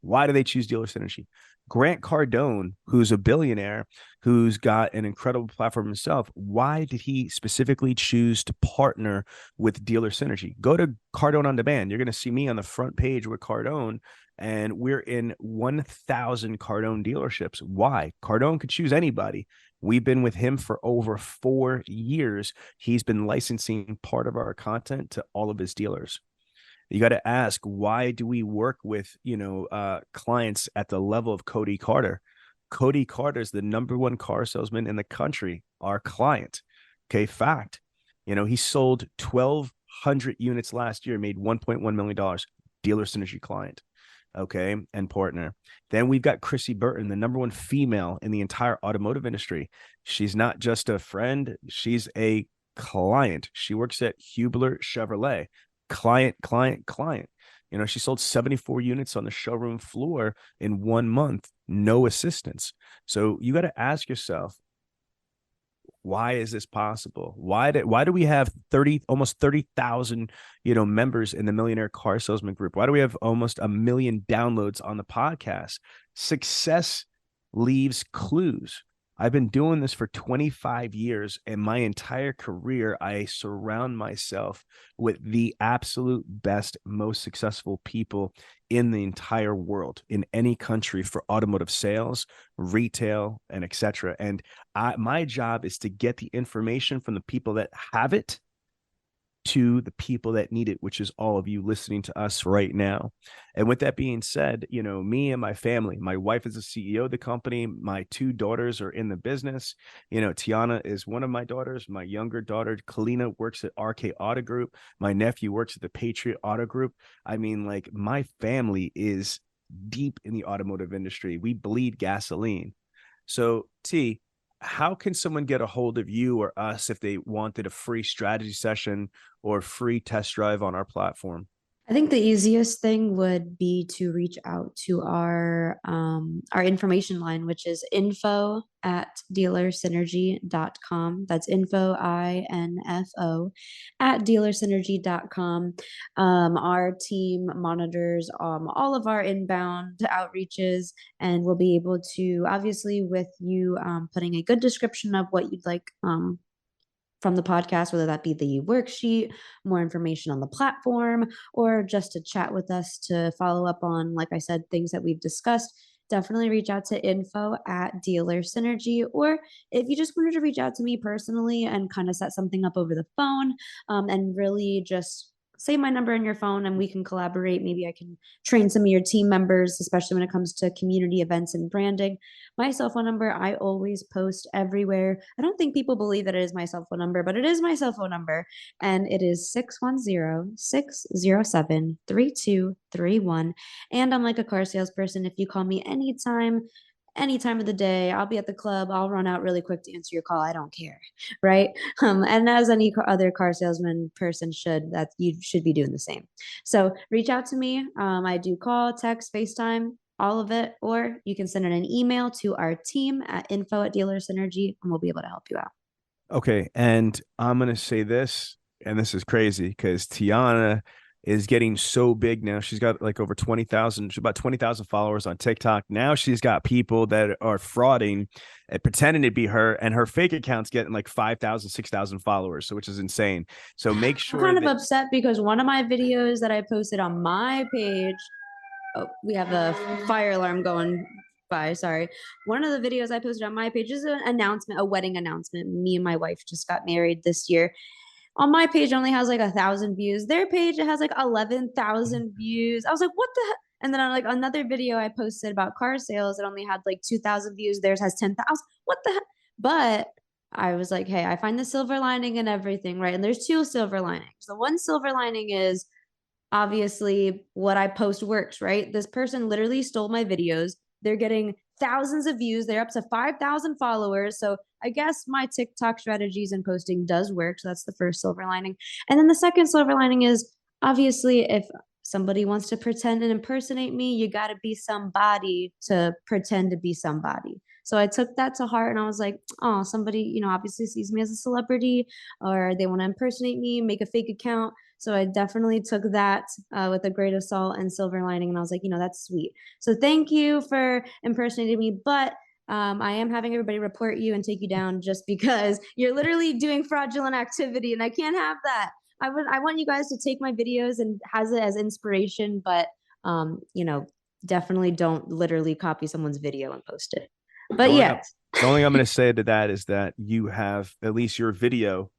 Why do they choose Dealer Synergy? Grant Cardone, who's a billionaire, who's got an incredible platform himself, why did he specifically choose to partner with Dealer Synergy? Go to Cardone on Demand. You're going to see me on the front page with Cardone, and we're in 1,000 Cardone dealerships. Why? Cardone could choose anybody. We've been with him for over 4 years. He's been licensing part of our content to all of his dealers. You got to ask, why do we work with, clients at the level of Cody Carter? Cody Carter is the #1 car salesman in the country, our client. Okay, fact. He sold 1,200 units last year, made $1.1 million. Dealer Synergy client. Okay, and partner. Then we've got Chrissy Burton, the #1 female in the entire automotive industry. She's not just a friend, she's a client. She works at Hubler Chevrolet. Client. She sold 74 units on the showroom floor in 1 month, no assistance. So you got to ask yourself, why is this possible? Why do we have almost 30,000, members in the Millionaire Car Salesman group? Why do we have almost 1 million downloads on the podcast? Success leaves clues. I've been doing this for 25 years, and my entire career, I surround myself with the absolute best, most successful people in the entire world, in any country, for automotive sales, retail, and etc. And my job is to get the information from the people that have it to the people that need it, which is all of you listening to us right now. And with that being said, me and my family, my wife is the CEO of the company. My 2 daughters are in the business. Tiana is one of my daughters. My younger daughter, Kalina, works at RK Auto Group. My nephew works at the Patriot Auto Group. I mean, my family is deep in the automotive industry. We bleed gasoline. So T, how can someone get a hold of you or us if they wanted a free strategy session or free test drive on our platform? I think the easiest thing would be to reach out to our information line, which is info@dealersynergy.com. That's info at dealersynergy.com. Our team monitors all of our inbound outreaches, and we'll be able to, obviously, with you putting a good description of what you'd like from the podcast, whether that be the worksheet, more information on the platform, or just to chat with us to follow up on, like I said, things that we've discussed. Definitely reach out to info@dealersynergy. Or if you just wanted to reach out to me personally and kind of set something up over the phone, and really just save my number in your phone and we can collaborate. Maybe I can train some of your team members, especially when it comes to community events and branding. My cell phone number, I always post everywhere. I don't think people believe that it is my cell phone number, but it is my cell phone number. And it is 610-607-3231. And I'm like a car salesperson. If you call me any time of the day, I'll be at the club. I'll run out really quick to answer your call. I don't care. Right. And as any other car salesman person should, that you should be doing the same. So reach out to me. I do call, text, FaceTime, all of it, or you can send in an email to our team at info@dealersynergy, and we'll be able to help you out. Okay. And I'm going to say this, and this is crazy because Tiana is getting so big now. She's got over 20,000, about 20,000 followers on TikTok. Now she's got people that are frauding and pretending to be her, and her fake account's getting 5,000, 6,000 followers. So, which is insane. So make sure. I'm kind of upset because one of my videos that I posted on my page, we have a fire alarm going by. Sorry. One of the videos I posted on my page is an announcement, a wedding announcement. Me and my wife just got married this year. On my page, only has 1,000 views. Their page, it has 11,000 views. I was like, what the heck? And then on another video I posted about car sales, it only had 2,000 views. Theirs has 10,000. What the heck? But I was like, hey, I find the silver lining in everything, right? And there's 2 silver linings. The one silver lining is obviously what I post works, right? This person literally stole my videos. They're getting thousands of views. They're up to 5,000 followers. So I guess my TikTok strategies and posting does work. So that's the first silver lining. And then the second silver lining is, obviously, if somebody wants to pretend and impersonate me, you got to be somebody to pretend to be somebody. So I took that to heart, and I was like, oh, somebody, obviously sees me as a celebrity, or they want to impersonate me, make a fake account. So I definitely took that with a grain of salt and silver lining. And I was like, that's sweet. So thank you for impersonating me. But I am having everybody report you and take you down just because you're literally doing fraudulent activity, and I can't have that. I want you guys to take my videos and has it as inspiration, but definitely don't literally copy someone's video and post it. But yeah. The only thing I'm going to say to that is that you have at least your video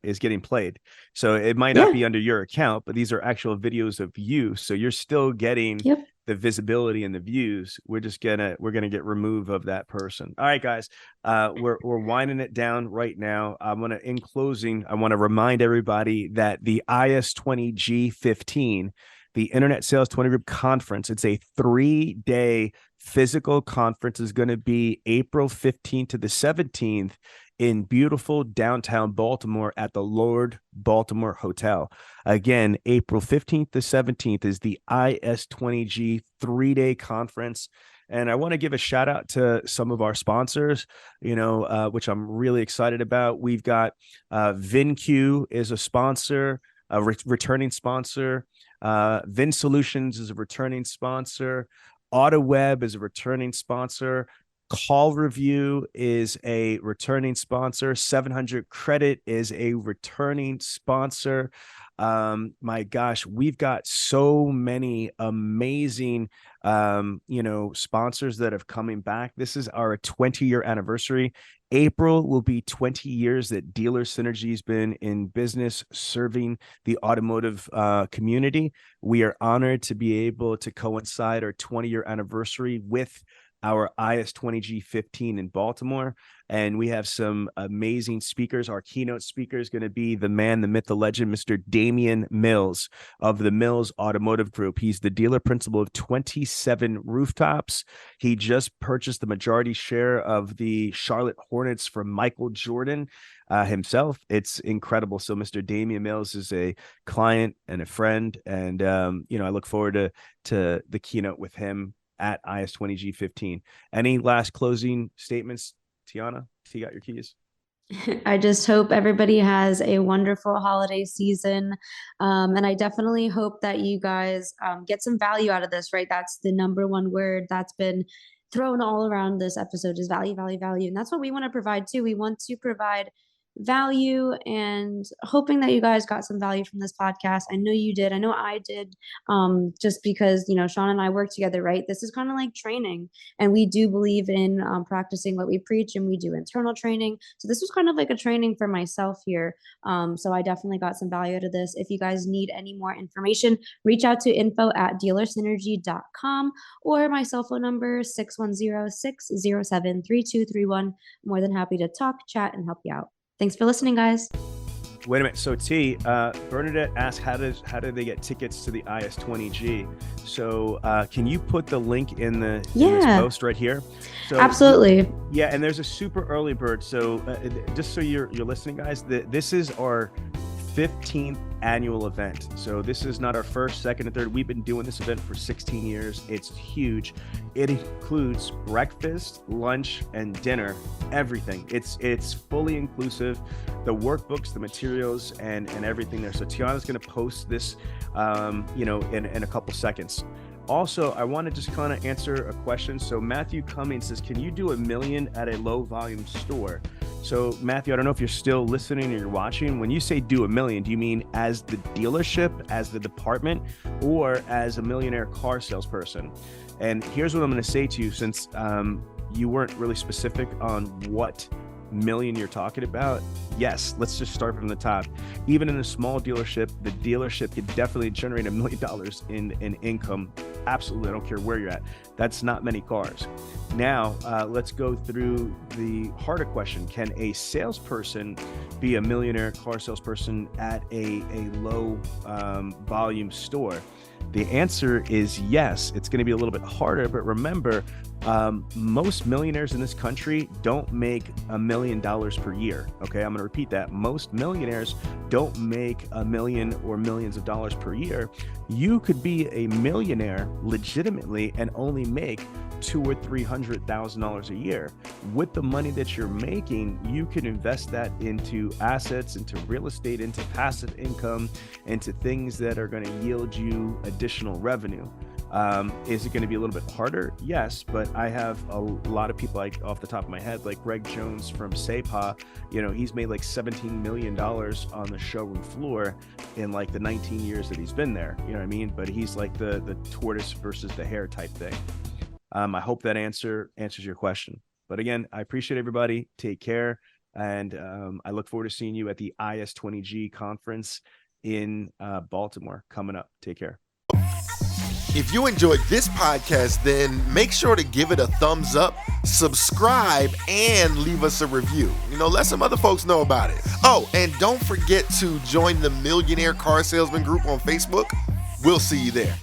is getting played. So it might not be under your account, but these are actual videos of you. So you're still getting the visibility and the views. We're going to get remove of that person. All right, guys, we're winding it down right now. In closing, I want to remind everybody that the IS20G 15, the Internet Sales 20 Group Conference, it's a 3-day physical conference, is going to be April 15th to the 17th in beautiful downtown Baltimore at the Lord Baltimore Hotel. Again, April 15th to 17th is the IS20G 3-day conference. And I want to give a shout out to some of our sponsors, which I'm really excited about. We've got VinQ is a sponsor, a returning sponsor. Vin Solutions is a returning sponsor. AutoWeb is a returning sponsor. Call Review is a returning sponsor. 700 Credit is a returning sponsor. My gosh, we've got so many amazing, sponsors that have coming back. This is our 20-year anniversary. April will be 20 years that Dealer Synergy has been in business serving the automotive community. We are honored to be able to coincide our 20-year anniversary with our IS20G 15 in Baltimore. And we have some amazing speakers. Our keynote speaker is going to be the man, the myth, the legend, Mr. Damian Mills of the Mills Automotive Group. He's the dealer principal of 27 rooftops. He just purchased the majority share of the Charlotte Hornets from Michael Jordan himself. It's incredible. So Mr. Damian Mills is a client and a friend. And, I look forward to the keynote with him at IS20G 15. Any last closing statements, Tiana? You got your keys. I just hope everybody has a wonderful holiday season. And I definitely hope that you guys get some value out of this, right? That's the number one word that's been thrown all around this episode is value, value, value. And that's what we want to provide too. We want to provide value, and hoping that you guys got some value from this podcast. I know you did. I know I did. Just because, Sean and I work together, right? This is kind of like training, and we do believe in practicing what we preach, and we do internal training. So this was kind of like a training for myself here. So I definitely got some value out of this. If you guys need any more information, reach out to info@dealersynergy.com or my cell phone number 610-607-3231. More than happy to talk, chat, and help you out. Thanks for listening, guys. Wait a minute. So Bernadette asked, how do they get tickets to the IS20G? So can you put the link in this post right here? So, absolutely. Yeah, and there's a super early bird. So just so you're listening, guys, this is our 15th annual event. So this is not our first, second, and third. We've been doing this event for 16 years. It's huge. It includes breakfast, lunch, and dinner, everything. It's fully inclusive. The workbooks, the materials, and everything there. So Tiana's going to post this, in a couple seconds. Also, I want to just kind of answer a question. So Matthew Cummings says, can you do $1 million at a low volume store? So Matthew, I don't know if you're still listening or you're watching. When you say do $1 million, do you mean as the dealership, as the department, or as a millionaire car salesperson? And here's what I'm going to say to you, since you weren't really specific on what million you're talking about. Yes, let's just start from the top. Even in a small dealership, the dealership could definitely generate $1 million in income. Absolutely, I don't care where you're at. That's not many cars. Now, let's go through the harder question. Can a salesperson be a millionaire car salesperson at a low volume store? The answer is yes. It's going to be a little bit harder, but remember, Most millionaires in this country don't make $1 million per year. Okay, I'm going to repeat that. Most millionaires don't make $1 million or millions of dollars per year. You could be a millionaire legitimately and only make $200,000 or $300,000 a year. With the money that you're making, you can invest that into assets, into real estate, into passive income, into things that are going to yield you additional revenue. Is it going to be a little bit harder? Yes, but I have a lot of people, like off the top of my head, like Greg Jones from SEPA. You know, he's made like $17 million on the showroom floor in like the 19 years that he's been there. You know what I mean? But he's like the tortoise versus the hare type thing. I hope that answers your question. But again, I appreciate everybody. Take care. And I look forward to seeing you at the IS20G Conference in Baltimore coming up. Take care. If you enjoyed this podcast, then make sure to give it a thumbs up, subscribe, and leave us a review. You know, let some other folks know about it. Oh, and don't forget to join the Millionaire Car Salesman group on Facebook. We'll see you there.